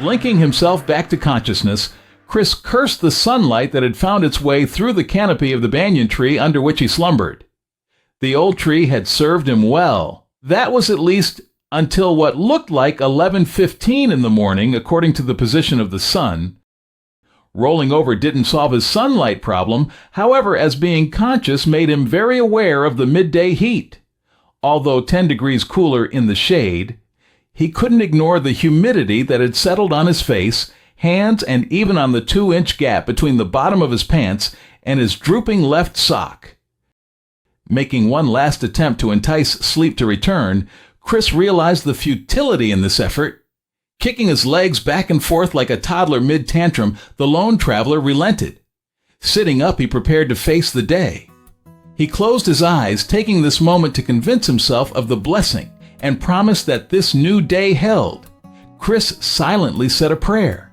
Blinking himself back to consciousness, Chris cursed the sunlight that had found its way through the canopy of the banyan tree under which he slumbered. The old tree had served him well. That was at least until what looked like 11:15 in the morning, according to the position of the sun. Rolling over didn't solve his sunlight problem, however, as being conscious made him very aware of the midday heat. Although 10 degrees cooler in the shade, he couldn't ignore the humidity that had settled on his face, hands, and even on the 2-inch gap between the bottom of his pants and his drooping left sock. Making one last attempt to entice sleep to return, Chris realized the futility in this effort. Kicking his legs back and forth like a toddler mid-tantrum, the lone traveler relented. Sitting up, he prepared to face the day. He closed his eyes, taking this moment to convince himself of the blessing and promise that this new day held. Chris silently said a prayer.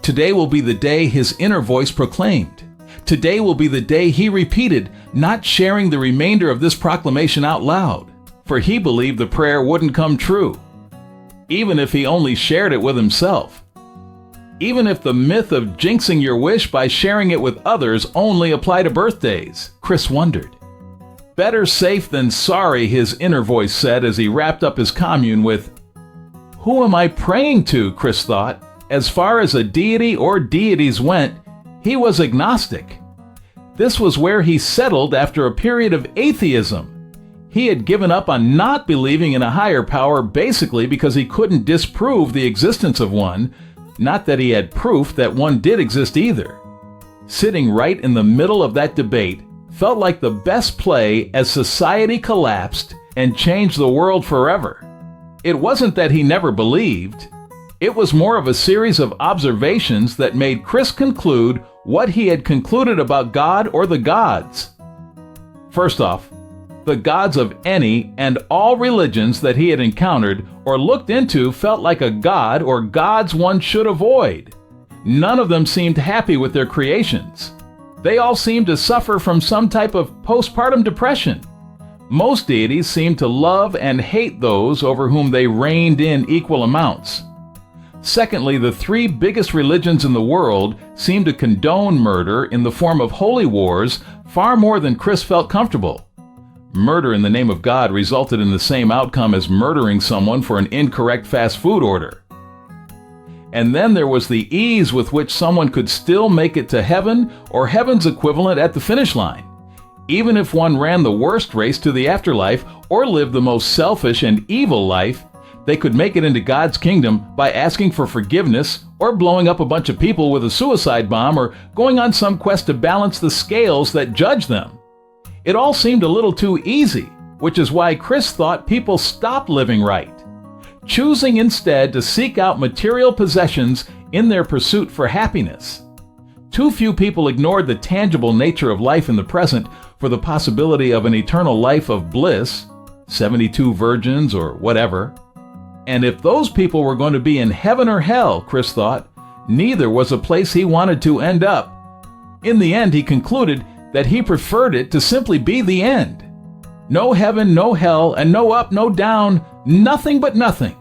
Today will be the day his inner voice proclaimed. Today will be the day he repeated, not sharing the remainder of this proclamation out loud, for he believed the prayer wouldn't come true, even if he only shared it with himself. Even if the myth of jinxing your wish by sharing it with others only applied to birthdays, Chris wondered. Better safe than sorry, his inner voice said as he wrapped up his commune with, "Who am I praying to?" Chris thought. As far as a deity or deities went, he was agnostic. This was where he settled after a period of atheism. He had given up on not believing in a higher power basically because he couldn't disprove the existence of one, not that he had proof that one did exist either. Sitting right in the middle of that debate felt like the best play as society collapsed and changed the world forever. It wasn't that he never believed. It was more of a series of observations that made Chris conclude what he had concluded about God or the gods. First off, the gods of any and all religions that he had encountered or looked into felt like a god or gods one should avoid. None of them seemed happy with their creations. They all seemed to suffer from some type of postpartum depression. Most deities seemed to love and hate those over whom they reigned in equal amounts. Secondly, the 3 biggest religions in the world seemed to condone murder in the form of holy wars far more than Chris felt comfortable. Murder in the name of God resulted in the same outcome as murdering someone for an incorrect fast food order. And then there was the ease with which someone could still make it to heaven or heaven's equivalent at the finish line, even if one ran the worst race to the afterlife or lived the most selfish and evil life. They could make it into God's kingdom by asking for forgiveness or blowing up a bunch of people with a suicide bomb or going on some quest to balance the scales that judge them. It all seemed a little too easy, which is why Chris thought people stopped living right, choosing instead to seek out material possessions in their pursuit for happiness. Too few people ignored the tangible nature of life in the present for the possibility of an eternal life of bliss, 72 virgins or whatever. And if those people were going to be in heaven or hell, Chris thought, neither was a place he wanted to end up. In the end, he concluded that he preferred it to simply be the end. No heaven, no hell, and no up, no down, nothing but nothing.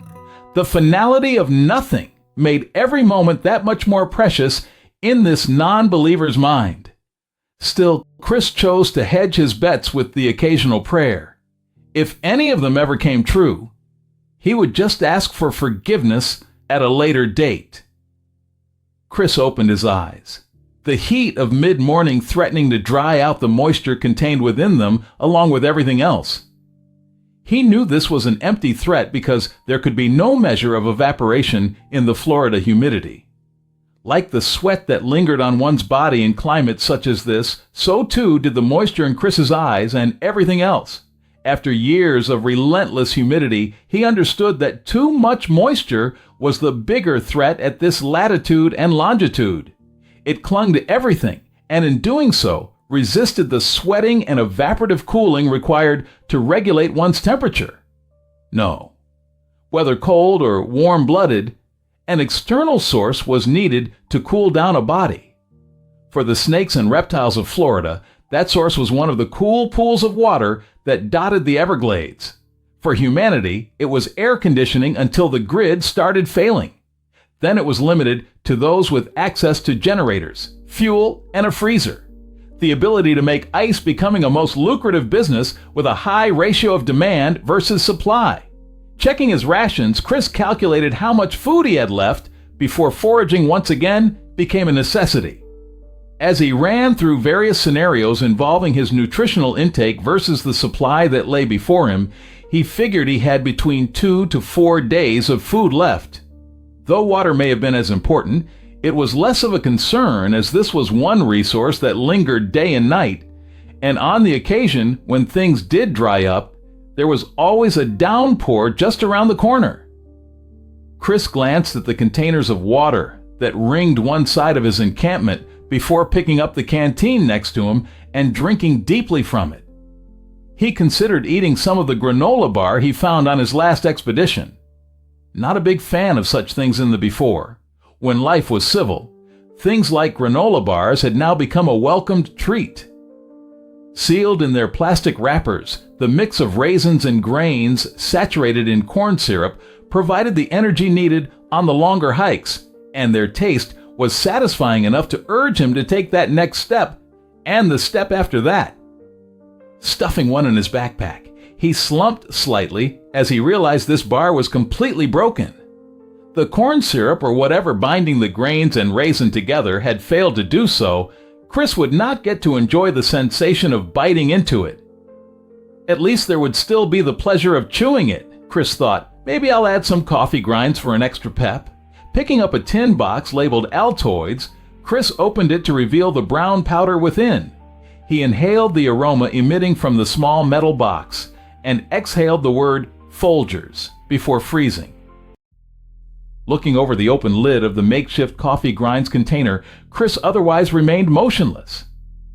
The finality of nothing made every moment that much more precious in this non-believer's mind. Still, Chris chose to hedge his bets with the occasional prayer. If any of them ever came true, he would just ask for forgiveness at a later date. Chris opened his eyes, the heat of mid-morning threatening to dry out the moisture contained within them along with everything else. He knew this was an empty threat because there could be no measure of evaporation in the Florida humidity. Like the sweat that lingered on one's body in climates such as this, so too did the moisture in Chris's eyes and everything else. After years of relentless humidity, he understood that too much moisture was the bigger threat at this latitude and longitude. It clung to everything, and in doing so, resisted the sweating and evaporative cooling required to regulate one's temperature. No. Whether cold or warm-blooded, an external source was needed to cool down a body. For the snakes and reptiles of Florida, that source was one of the cool pools of water that dotted the Everglades. For humanity, it was air conditioning until the grid started failing. Then it was limited to those with access to generators, fuel, and a freezer. The ability to make ice becoming a most lucrative business with a high ratio of demand versus supply. Checking his rations, Chris calculated how much food he had left before foraging once again became a necessity. As he ran through various scenarios involving his nutritional intake versus the supply that lay before him, he figured he had between 2 to 4 days of food left. Though water may have been as important, it was less of a concern as this was one resource that lingered day and night, and on the occasion when things did dry up, there was always a downpour just around the corner. Chris glanced at the containers of water that ringed one side of his encampment before picking up the canteen next to him and drinking deeply from it. He considered eating some of the granola bar he found on his last expedition. Not a big fan of such things in the before. When life was civil, things like granola bars had now become a welcomed treat. Sealed in their plastic wrappers, the mix of raisins and grains saturated in corn syrup provided the energy needed on the longer hikes, and their taste was satisfying enough to urge him to take that next step and the step after that. Stuffing one in his backpack, he slumped slightly as he realized this bar was completely broken. The corn syrup or whatever binding the grains and raisin together had failed to do so. Chris would not get to enjoy the sensation of biting into it. At least there would still be the pleasure of chewing it, Chris thought. Maybe I'll add some coffee grinds for an extra pep. Picking up a tin box labeled Altoids, Chris opened it to reveal the brown powder within. He inhaled the aroma emitting from the small metal box and exhaled the word Folgers before freezing. Looking over the open lid of the makeshift coffee grinds container, Chris otherwise remained motionless.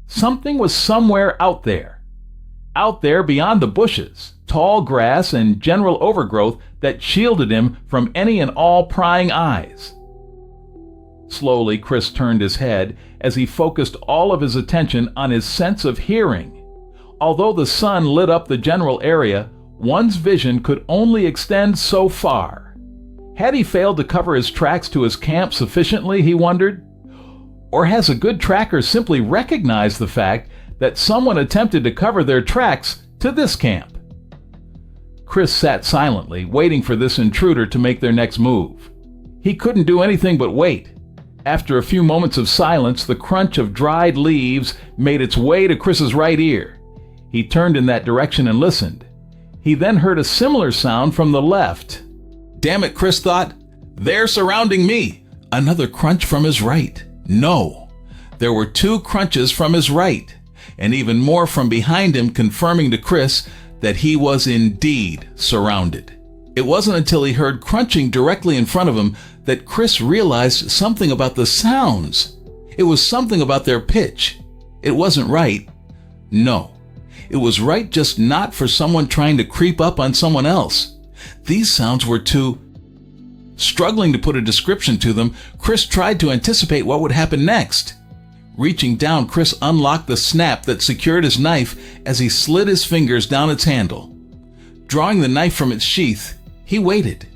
Something was somewhere out there. Out there beyond the bushes, tall grass, and general overgrowth that shielded him from any and all prying eyes. Slowly, Chris turned his head as he focused all of his attention on his sense of hearing. Although the sun lit up the general area, one's vision could only extend so far. Had he failed to cover his tracks to his camp sufficiently, he wondered? Or has a good tracker simply recognized the fact that someone attempted to cover their tracks to this camp? Chris sat silently, waiting for this intruder to make their next move. He couldn't do anything but wait. After a few moments of silence, the crunch of dried leaves made its way to Chris's right ear. He turned in that direction and listened. He then heard a similar sound from the left. Damn it, Chris thought. They're surrounding me. Another crunch from his right. No. There were 2 crunches from his right, and even more from behind him, confirming to Chris that he was indeed surrounded. It wasn't until he heard crunching directly in front of him that Chris realized something about the sounds. It was something about their pitch. It wasn't right. No. It was right, just not for someone trying to creep up on someone else. These sounds were too... Struggling to put a description to them, Chris tried to anticipate what would happen next. Reaching down, Chris unlocked the snap that secured his knife as he slid his fingers down its handle. Drawing the knife from its sheath, he waited.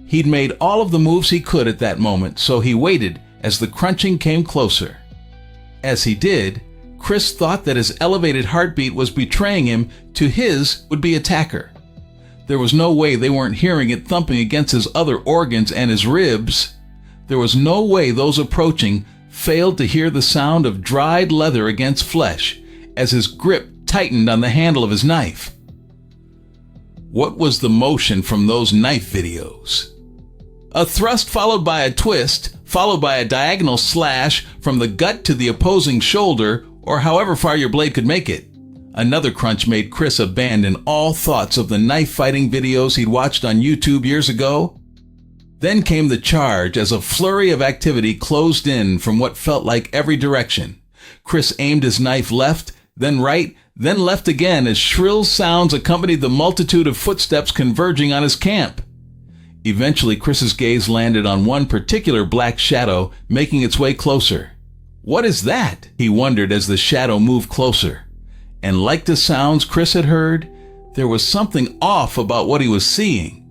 He'd made all of the moves he could at that moment, so he waited as the crunching came closer. As he did, Chris thought that his elevated heartbeat was betraying him to his would-be attacker. There was no way they weren't hearing it thumping against his other organs and his ribs. There was no way those approaching failed to hear the sound of dried leather against flesh as his grip tightened on the handle of his knife. What was the motion from those knife videos? A thrust followed by a twist, followed by a diagonal slash from the gut to the opposing shoulder, or however far your blade could make it. Another crunch made Chris abandon all thoughts of the knife-fighting videos he'd watched on YouTube years ago. Then came the charge as a flurry of activity closed in from what felt like every direction. Chris aimed his knife left, then right, then left again as shrill sounds accompanied the multitude of footsteps converging on his camp. Eventually, Chris's gaze landed on one particular black shadow making its way closer. What is that? He wondered as the shadow moved closer. And like the sounds Chris had heard, there was something off about what he was seeing.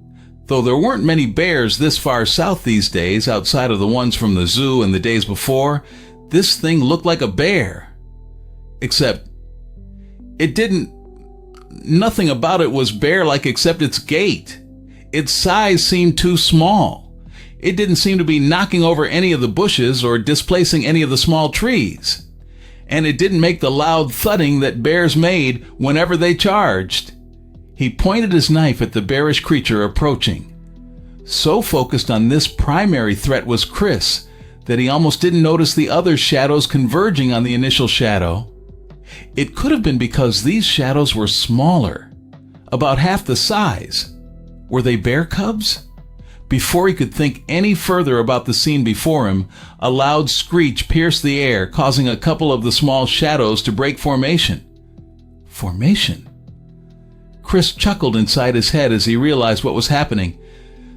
Though there weren't many bears this far south these days outside of the ones from the zoo and the days before, this thing looked like a bear. Except, nothing about it was bear-like except its gait. Its size seemed too small. It didn't seem to be knocking over any of the bushes or displacing any of the small trees. And it didn't make the loud thudding that bears made whenever they charged. He pointed his knife at the bearish creature approaching. So focused on this primary threat was Chris that he almost didn't notice the other shadows converging on the initial shadow. It could have been because these shadows were smaller, about half the size. Were they bear cubs? Before he could think any further about the scene before him, a loud screech pierced the air, causing a couple of the small shadows to break formation. Formation? Chris chuckled inside his head as he realized what was happening.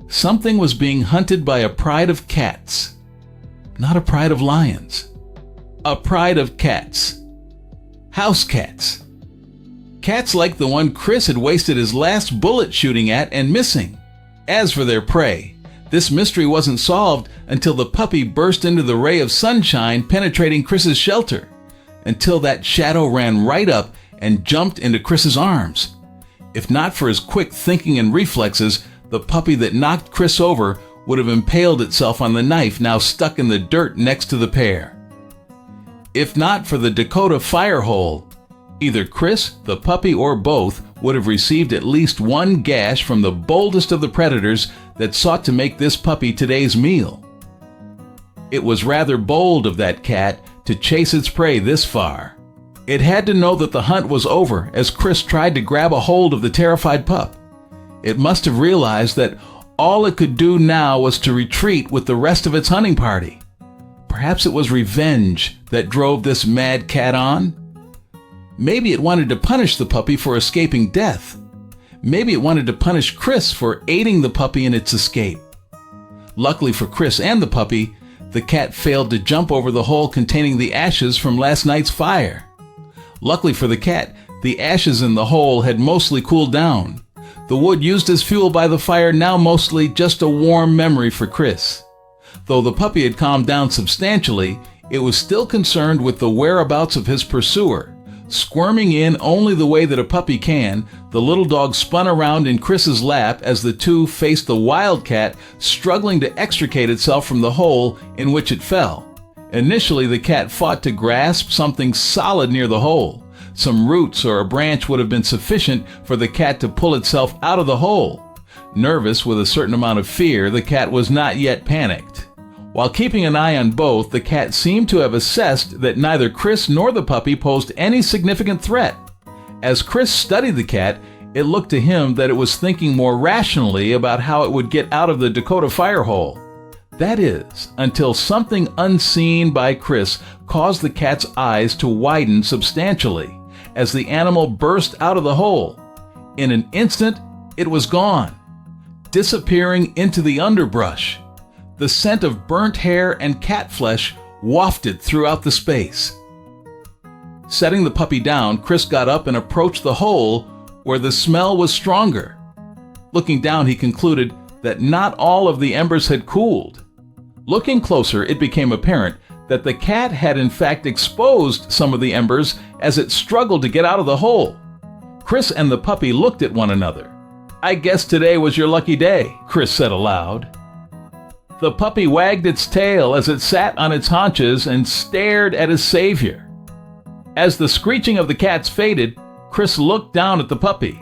Something was being hunted by a pride of cats. Not a pride of lions. A pride of cats. House cats. Cats like the one Chris had wasted his last bullet shooting at and missing. As for their prey, this mystery wasn't solved until the puppy burst into the ray of sunshine penetrating Chris's shelter, until that shadow ran right up and jumped into Chris's arms. If not for his quick thinking and reflexes, the puppy that knocked Chris over would have impaled itself on the knife now stuck in the dirt next to the pair. If not for the Dakota fire hole, either Chris, the puppy, or both would have received at least one gash from the boldest of the predators that sought to make this puppy today's meal. It was rather bold of that cat to chase its prey this far. It had to know that the hunt was over as Chris tried to grab a hold of the terrified pup. It must have realized that all it could do now was to retreat with the rest of its hunting party. Perhaps it was revenge that drove this mad cat on. Maybe it wanted to punish the puppy for escaping death. Maybe it wanted to punish Chris for aiding the puppy in its escape. Luckily for Chris and the puppy, the cat failed to jump over the hole containing the ashes from last night's fire. Luckily for the cat, the ashes in the hole had mostly cooled down. The wood used as fuel by the fire now mostly just a warm memory for Chris. Though the puppy had calmed down substantially, it was still concerned with the whereabouts of his pursuer. Squirming in only the way that a puppy can, the little dog spun around in Chris's lap as the two faced the wildcat struggling to extricate itself from the hole in which it fell. Initially, the cat fought to grasp something solid near the hole. Some roots or a branch would have been sufficient for the cat to pull itself out of the hole. Nervous with a certain amount of fear, the cat was not yet panicked. While keeping an eye on both, the cat seemed to have assessed that neither Chris nor the puppy posed any significant threat. As Chris studied the cat, it looked to him that it was thinking more rationally about how it would get out of the Dakota fire hole. That is, until something unseen by Chris caused the cat's eyes to widen substantially as the animal burst out of the hole. In an instant, it was gone, disappearing into the underbrush. The scent of burnt hair and cat flesh wafted throughout the space. Setting the puppy down, Chris got up and approached the hole where the smell was stronger. Looking down, he concluded that not all of the embers had cooled. Looking closer, it became apparent that the cat had in fact exposed some of the embers as it struggled to get out of the hole. Chris and the puppy looked at one another. "I guess today was your lucky day," Chris said aloud. The puppy wagged its tail as it sat on its haunches and stared at his savior. As the screeching of the cats faded, Chris looked down at the puppy.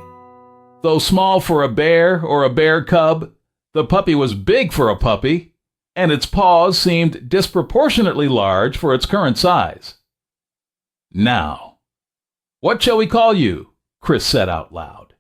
Though small for a bear or a bear cub, the puppy was big for a puppy, and its paws seemed disproportionately large for its current size. "Now, what shall we call you?" Chris said out loud.